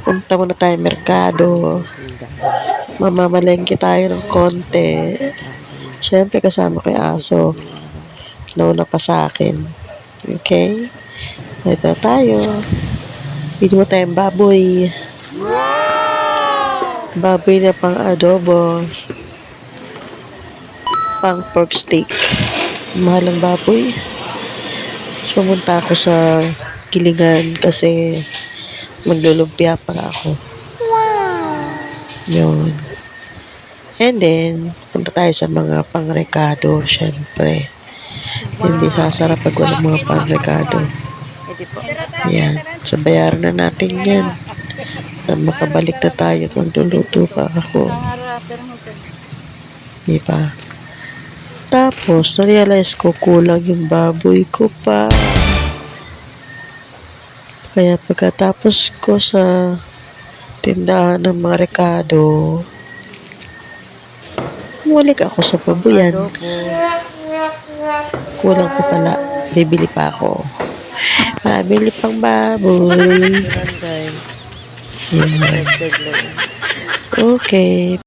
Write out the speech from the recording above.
Punta muna tayo merkado. Mamamalengke tayo ng konti. Siyempre kasama ko yung aso. Nauna pa sa akin. Okay? Ito tayo. Bili mo tayong baboy. Baboy na pang adobo. Pang pork steak. Mahal ang baboy. Tapos pumunta ako sa Kilingan kasi maglulumpia pa ako. Yun. And then, punta tayo sa mga pangrekado, syempre. Hindi sasarap pag walang mga pangrekado. Ayan. So, bayaran na natin yan. Na makabalik na tayo at magluluto pa ako. Diba? Tapos, na-realize ko kulang yung baboy ko pa. Kaya pagkatapos ko sa tindahan ng mga rekado, bumalik ako sa babuyan. Kulang ko pala. Bibili pa ako. Bili pang baboy. Yan. Okay.